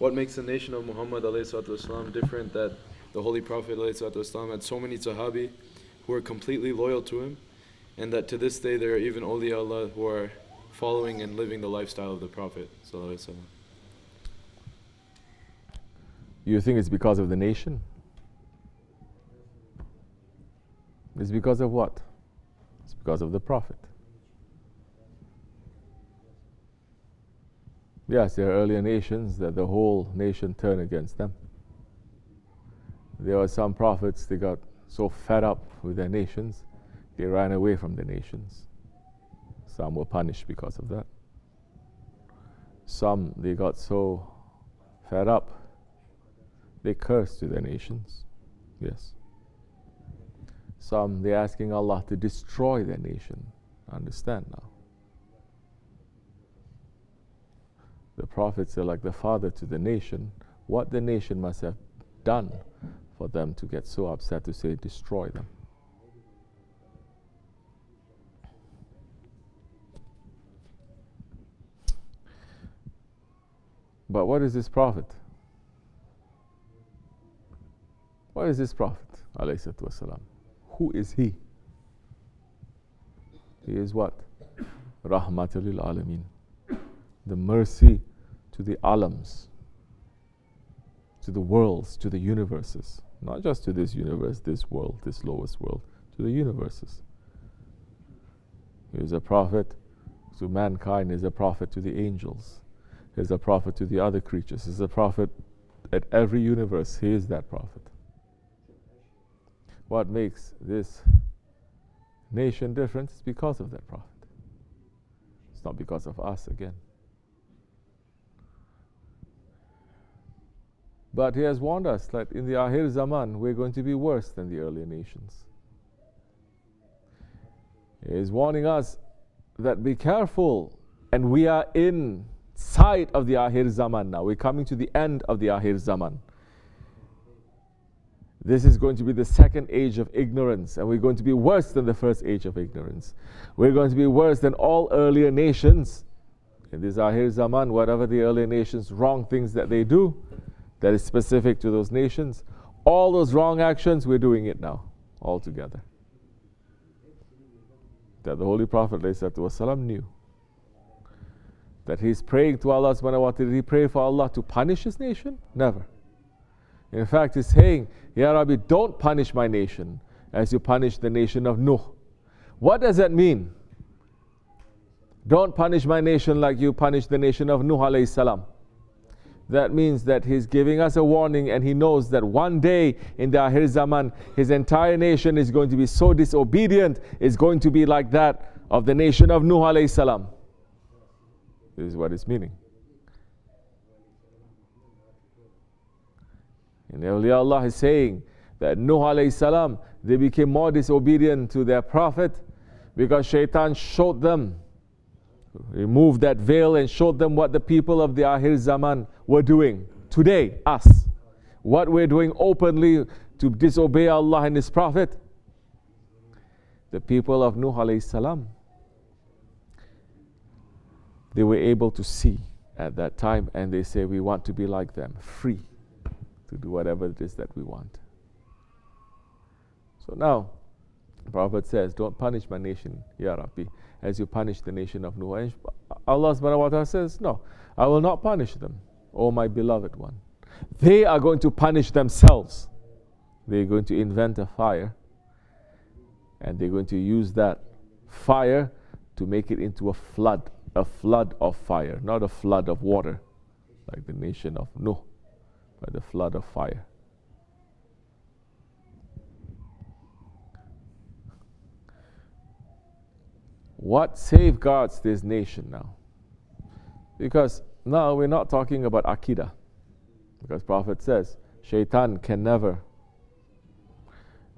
What makes the nation of Muhammad Alayhi Asalato Wasalam different, that the Holy Prophet Alayhi Asalato Wasalam had so many Sahabi who were completely loyal to him, and that to this day there are even awliya Allah who are following and living the lifestyle of the Prophet Sallallahu Alaihi Wasallam? You think it's because of the nation? It's because of what? It's because of the Prophet. Yes, there are earlier nations that the whole nation turned against them. There were some prophets, they got so fed up with their nations, they ran away from the nations. Some were punished because of that. Some, they got so fed up, they cursed to their nations. Yes. Some, they're asking Allah to destroy their nation. Understand now. The prophets are like the father to the nation. What the nation must have done for them to get so upset to say, destroy them. But what is this prophet? What is this prophet? Alayhi Asalato Wasalam. Who is he? He is what? Rahmatul lil Alameen. The mercy to the alams, to the worlds, to the universes. Not just to this universe, this world, this lowest world, to the universes. He is a prophet to mankind, he is a prophet to the angels, he is a prophet to the other creatures, he is a prophet at every universe, he is that prophet. What makes this nation different is because of that prophet. It's not because of us again. But he has warned us that in the Akhir Zaman we're going to be worse than the earlier nations. He is warning us that be careful, and we are in sight of the Akhir Zaman now. We're coming to the end of the Akhir Zaman. This is going to be the second age of ignorance, and we're going to be worse than the first age of ignorance. We're going to be worse than all earlier nations. In this Akhir Zaman, whatever the earlier nations, wrong things that they do, that is specific to those nations, all those wrong actions, we're doing it now, all together. That the Holy Prophet ﷺ knew. That he's praying to Allah subhanahu wa ta'ala. Did he pray for Allah to punish his nation? Never. In fact, he's saying, Ya Rabbi, don't punish my nation as you punish the nation of Nuh. What does that mean? Don't punish my nation like you punished the nation of Nuh alayhi salam. That means that he's giving us a warning, and he knows that one day in the Akhir Zaman, his entire nation is going to be so disobedient, is going to be like that of the nation of Nuh alayhi salam. This is what it's meaning. And awliya Allah is saying that Nuh alayhi salam, they became more disobedient to their prophet because shaitan showed them, removed that veil and showed them what the people of the Akhir Zaman were doing. Today, us. What we're doing openly to disobey Allah and His Prophet. The people of Nuh alayhi salam, they were able to see at that time, and they say, we want to be like them, free to do whatever it is that we want. So now, the Prophet says, don't punish my nation, Ya Rabbi, as you punish the nation of Nuh. And Allah subhanahu wa ta'ala says, no, I will not punish them, O my beloved one. They are going to punish themselves. They're going to invent a fire, and they're going to use that fire to make it into a flood of fire, not a flood of water, like the nation of Nuh, but a flood of fire. What safeguards this nation now? Because now we're not talking about Aqidah. Because Prophet says, Shaitan can never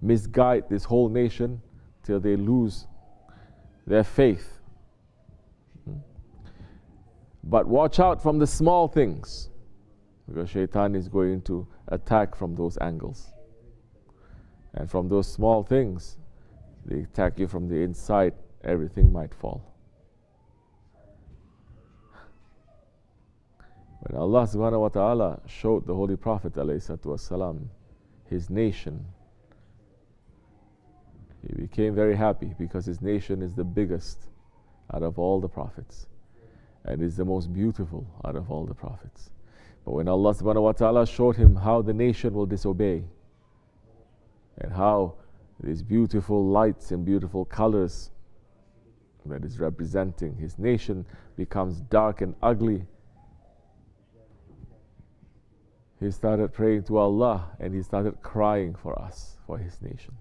misguide this whole nation till they lose their faith. But watch out from the small things, because Shaitan is going to attack from those angles. And from those small things, they attack you from the inside, everything might fall. When Allah subhanahu wa ta'ala showed the Holy Prophet ﷺ his nation, he became very happy because his nation is the biggest out of all the prophets and is the most beautiful out of all the prophets. But when Allah subhanahu wa ta'ala showed him how the nation will disobey and how these beautiful lights and beautiful colors that is representing his nation becomes dark and ugly, he started praying to Allah and he started crying for us, for his nation.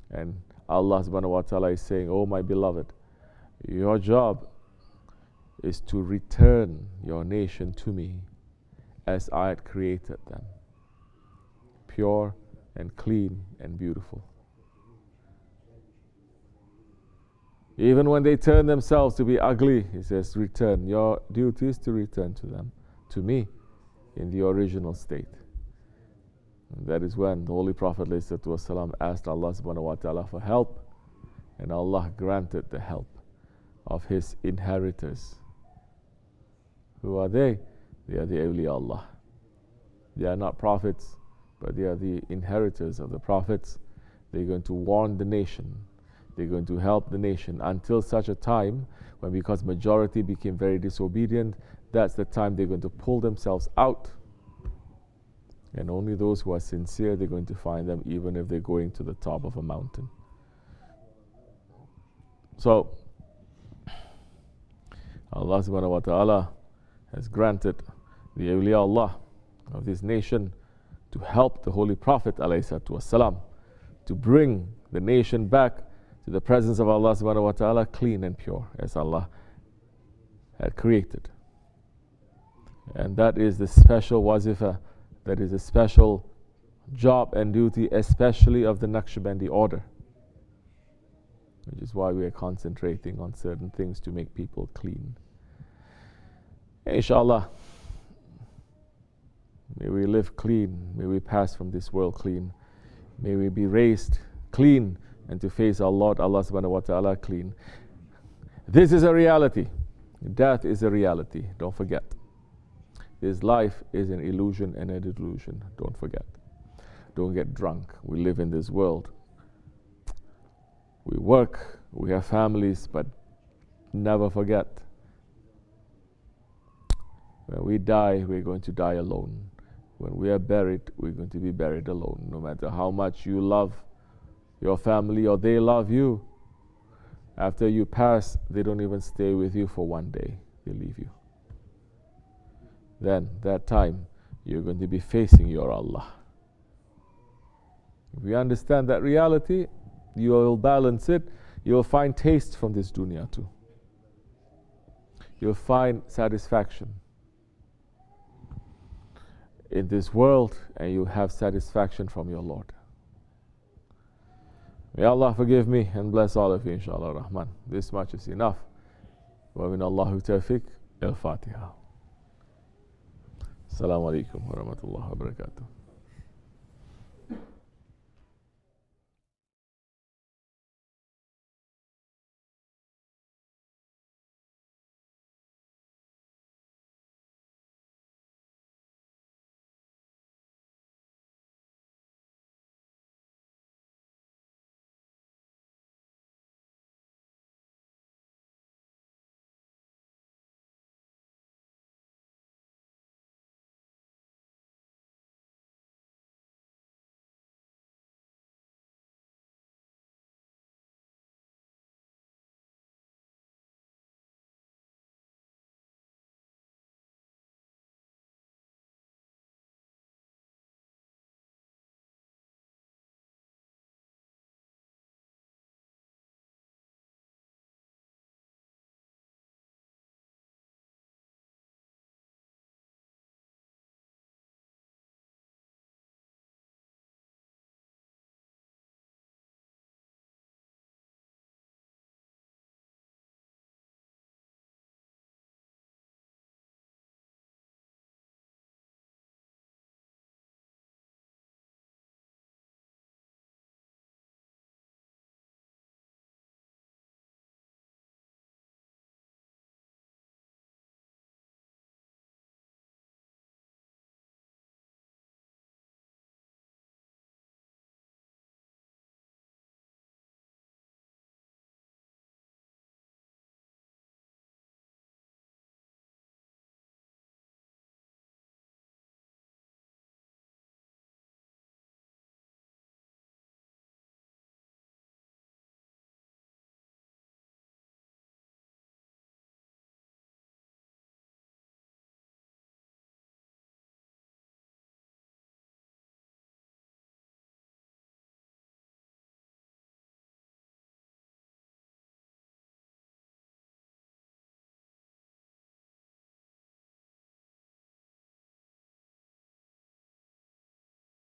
And Allah subhanahu wa ta'ala is saying, "Oh my beloved, your job is to return your nation to me as I had created them, pure and clean and beautiful. Even when they turn themselves to be ugly," he says, "return. Your duty is to return to them, to me, in the original state." And that is when the Holy Prophet ﷺ asked Allah subhanahu wa ta'ala for help, and Allah granted the help of his inheritors. Who are they? They are the awliya Allah. They are not prophets, but they are the inheritors of the prophets. They're going to warn the nation. They're going to help the nation until such a time when, because majority became very disobedient, that's the time they're going to pull themselves out. And only those who are sincere, they're going to find them even if they're going to the top of a mountain. So, Allah subhanahu wa ta'ala has granted the awliya Allah of this nation to help the Holy Prophet ﷺ to bring the nation back to the presence of Allah subhanahu wa ta'ala clean and pure as Allah had created. And that is the special wazifa, that is a special job and duty, especially of the Naqshbandi order, which is why we are concentrating on certain things to make people clean. Inshallah, may we live clean, may we pass from this world clean, may we be raised clean and to face our Lord Allah subhanahu wa ta'ala clean. This is a reality. Death is a reality, don't forget. This life is an illusion and a delusion, don't forget. Don't get drunk. We live in this world. We work, we have families, but never forget, when we die, we're going to die alone. When we are buried, we're going to be buried alone. No matter how much you love your family or they love you, after you pass, they don't even stay with you for one day. They leave you. Then, that time, you're going to be facing your Allah. If you understand that reality, you will balance it. You will find taste from this dunya too. You'll find satisfaction in this world, and you have satisfaction from your Lord. May Allah forgive me and bless all of you, inshallah rahman. This much is enough. Wa min Allahu tawfiq. Al-Fatiha. Assalamu alaikum wa rahmatullahi wa barakatuh.